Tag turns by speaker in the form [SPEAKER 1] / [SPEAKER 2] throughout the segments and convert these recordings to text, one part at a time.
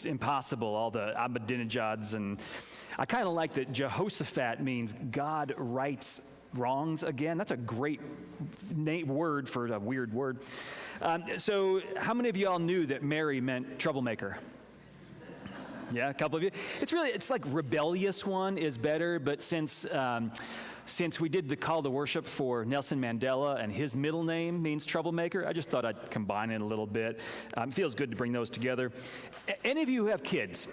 [SPEAKER 1] just impossible, all the Ahmadinejads. And I kind of like that Jehoshaphat means God rights wrongs again. That's a great word for a weird word. So how many of you all knew that Mary meant troublemaker? Yeah, a couple of you. It's like rebellious one is better, but since we did the call to worship for Nelson Mandela and his middle name means troublemaker, I just thought I'd combine it a little bit. It feels good to bring those together. Any of you who have kids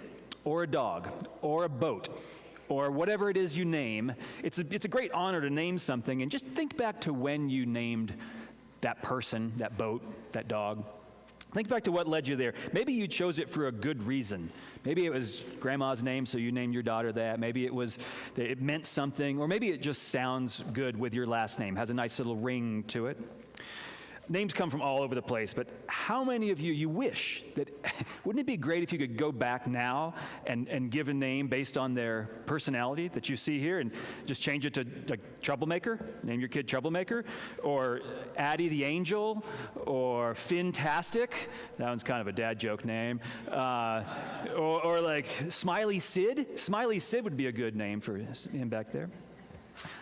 [SPEAKER 1] or a dog or a boat or whatever it is you name, it's a great honor to name something, and just think back to when you named that person, that boat, that dog. Think back to what led you there. Maybe you chose it for a good reason. Maybe it was grandma's name, so you named your daughter that. Maybe it was that it meant something, or maybe it just sounds good with your last name, has a nice little ring to it. Names come from all over the place, but how many of you wish that, wouldn't it be great if you could go back now and give a name based on their personality that you see here and just change it to like Troublemaker, name your kid Troublemaker, or Addie the Angel, or Fintastic, that one's kind of a dad joke name, or like Smiley Sid. Smiley Sid would be a good name for him back there.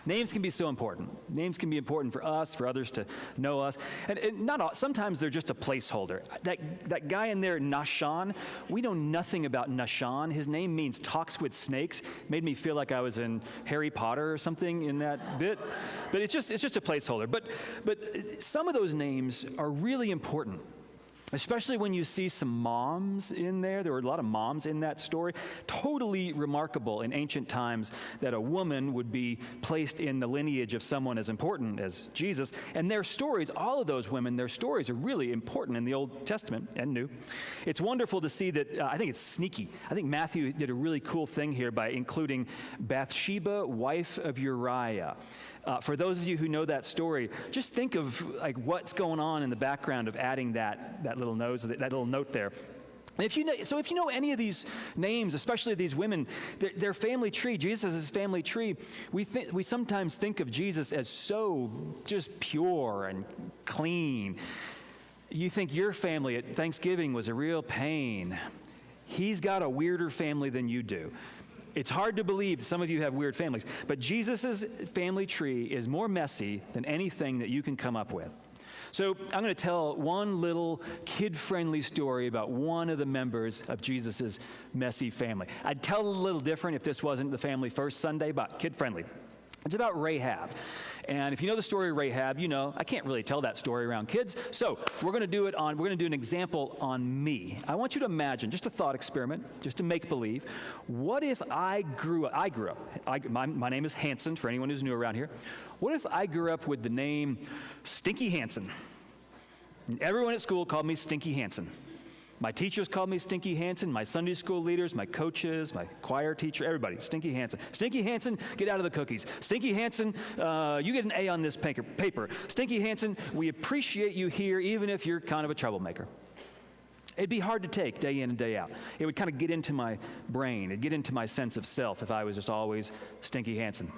[SPEAKER 1] Names can be so important. Names can be important for us, for others to know us. And not all, sometimes they're just a placeholder. That guy in there, Nashan, we know nothing about Nashan. His name means talks with snakes. Made me feel like I was in Harry Potter or something in that bit. But it's just a placeholder. But some of those names are really important. Especially when you see some moms in there. There were a lot of moms in that story. Totally remarkable in ancient times that a woman would be placed in the lineage of someone as important as Jesus. And their stories, all of those women, their stories are really important in the Old Testament and New. It's wonderful to see that, I think it's sneaky. I think Matthew did a really cool thing here by including Bathsheba, wife of Uriah. For those of you who know that story, just think of like what's going on in the background of adding that little note there. And if you know any of these names, especially these women, their family tree, Jesus' family tree, we sometimes think of Jesus as so just pure and clean. You think your family at Thanksgiving was a real pain. He's got a weirder family than you do. It's hard to believe some of you have weird families, but Jesus' family tree is more messy than anything that you can come up with. So I'm going to tell one little kid-friendly story about one of the members of Jesus' messy family. I'd tell it a little different if this wasn't the Family First Sunday, but kid-friendly. It's about Rahab. And if you know the story of Rahab, you know I can't really tell that story around kids. So we're going to do an example on me. I want you to imagine, just a thought experiment, just to make believe. What if I grew up, my name is Hansen, for anyone who's new around here. What if I grew up with the name Stinky Hansen? And everyone at school called me Stinky Hansen. My teachers called me Stinky Hansen, my Sunday school leaders, my coaches, my choir teacher, everybody, Stinky Hansen. Stinky Hansen, get out of the cookies. Stinky Hansen, you get an A on this paper. Stinky Hansen, we appreciate you here even if you're kind of a troublemaker. It'd be hard to take day in and day out. It would kind of get into my brain. It'd get into my sense of self if I was just always Stinky Hansen.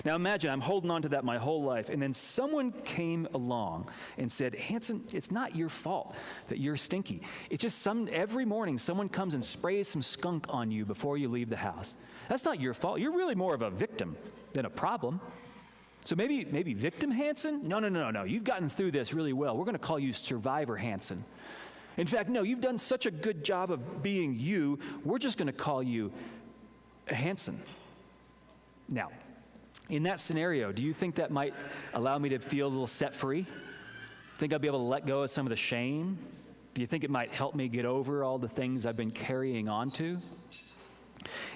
[SPEAKER 1] Now imagine I'm holding on to that my whole life, and then someone came along and said, Hansen, it's not your fault that you're stinky. It's just every morning someone comes and sprays some skunk on you before you leave the house. That's not your fault. You're really more of a victim than a problem. So maybe victim Hansen? No. You've gotten through this really well. We're going to call you Survivor Hansen. In fact, no, you've done such a good job of being you. We're just going to call you Hansen. Now, in that scenario, do you think that might allow me to feel a little set free? Think I'll be able to let go of some of the shame? Do you think it might help me get over all the things I've been carrying on to?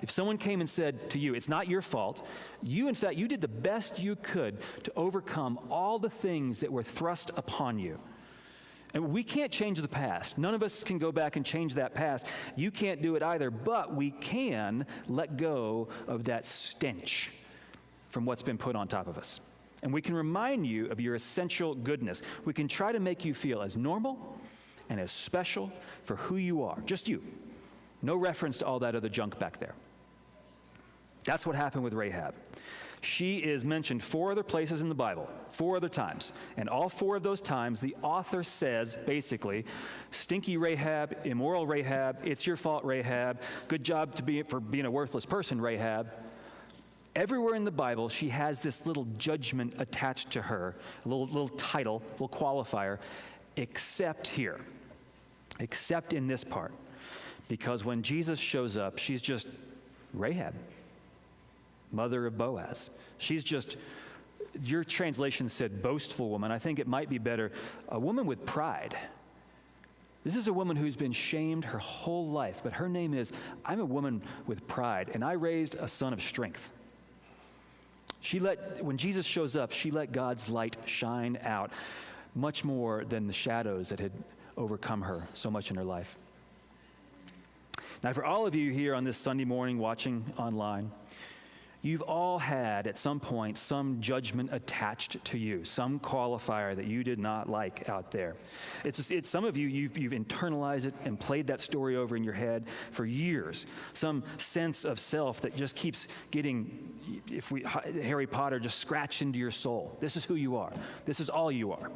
[SPEAKER 1] If someone came and said to you, it's not your fault, you did the best you could to overcome all the things that were thrust upon you. And we can't change the past. None of us can go back and change that past. You can't do it either, but we can let go of that stench from what's been put on top of us. And we can remind you of your essential goodness. We can try to make you feel as normal and as special for who you are, just you. No reference to all that other junk back there. That's what happened with Rahab. She is mentioned 4 other places in the Bible, 4 other times. And all 4 of those times, the author says, basically, stinky Rahab, immoral Rahab, it's your fault, Rahab, good job for being a worthless person, Rahab. Everywhere in the Bible, she has this little judgment attached to her, a little title, a little qualifier, except here, except in this part. Because when Jesus shows up, she's just Rahab, mother of Boaz. She's just, your translation said boastful woman. I think it might be better, a woman with pride. This is a woman who's been shamed her whole life, but her name is, I'm a woman with pride, and I raised a son of strength. When Jesus shows up, she let God's light shine out much more than the shadows that had overcome her so much in her life. Now, for all of you here on this Sunday morning watching online, you've all had at some point some judgment attached to you, some qualifier that you did not like out there. It's some of you've internalized it and played that story over in your head for years. Some sense of self that just keeps getting, Harry Potter, just scratched into your soul. This is who you are. This is all you are.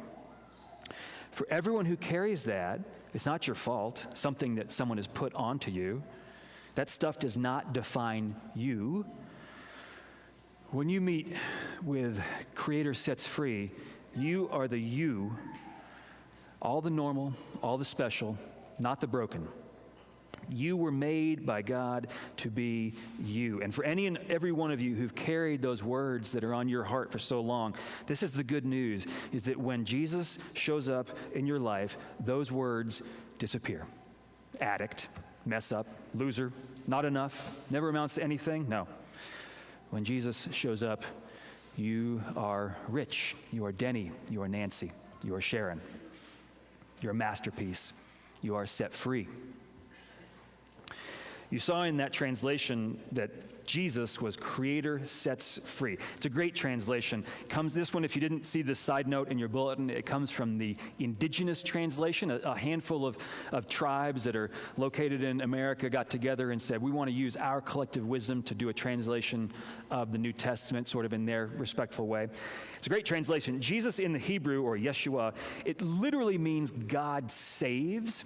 [SPEAKER 1] For everyone who carries that, it's not your fault, something that someone has put onto you. That stuff does not define you. When you meet with Creator Sets Free, you are the you, all the normal, all the special, not the broken. You were made by God to be you. And for any and every one of you who've carried those words that are on your heart for so long, this is the good news, is that when Jesus shows up in your life, those words disappear. Addict, mess up, loser, not enough, never amounts to anything. No. When Jesus shows up, you are Rich, you are Denny, you are Nancy, you are Sharon. You're a masterpiece. You are set free. You saw in that translation that Jesus was Creator Sets Free. It's a great translation. This one, if you didn't see the side note in your bulletin, it comes from the indigenous translation. A handful of tribes that are located in America got together and said, we want to use our collective wisdom to do a translation of the New Testament, sort of in their respectful way. It's a great translation. Jesus in the Hebrew, or Yeshua, it literally means God saves.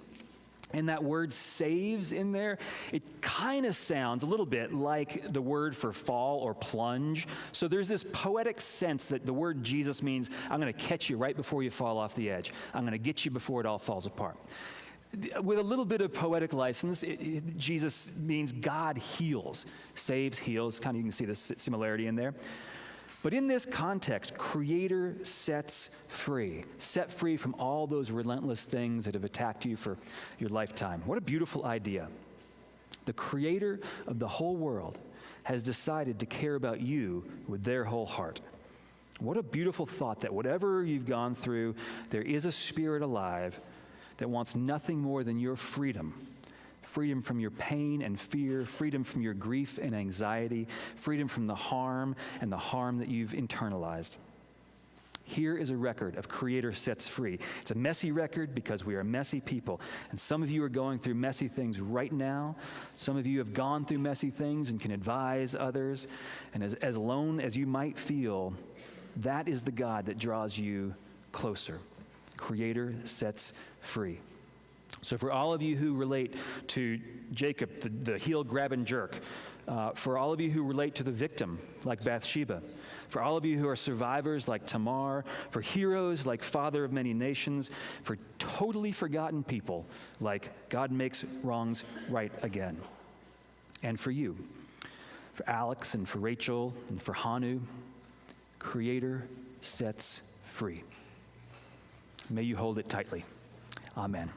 [SPEAKER 1] And that word saves in there, it kind of sounds a little bit like the word for fall or plunge. So there's this poetic sense that the word Jesus means, I'm going to catch you right before you fall off the edge. I'm going to get you before it all falls apart. With a little bit of poetic license, Jesus means God heals. Saves, heals. Kind of you can see the similarity in there. But in this context, Creator sets free. Set free from all those relentless things that have attacked you for your lifetime. What a beautiful idea. The Creator of the whole world has decided to care about you with their whole heart. What a beautiful thought that whatever you've gone through, there is a spirit alive that wants nothing more than your freedom. Freedom from your pain and fear, freedom from your grief and anxiety, freedom from the harm and the harm that you've internalized. Here is a record of Creator Sets Free. It's a messy record because we are messy people. And some of you are going through messy things right now. Some of you have gone through messy things and can advise others. And as alone as you might feel, that is the God that draws you closer. Creator Sets Free. So for all of you who relate to Jacob, the heel grab and jerk, for all of you who relate to the victim, like Bathsheba, for all of you who are survivors like Tamar, for heroes like Father of Many Nations, for totally forgotten people like God makes wrongs right again. And for you, for Alex and for Rachel and for Hanu, Creator sets free. May you hold it tightly. Amen.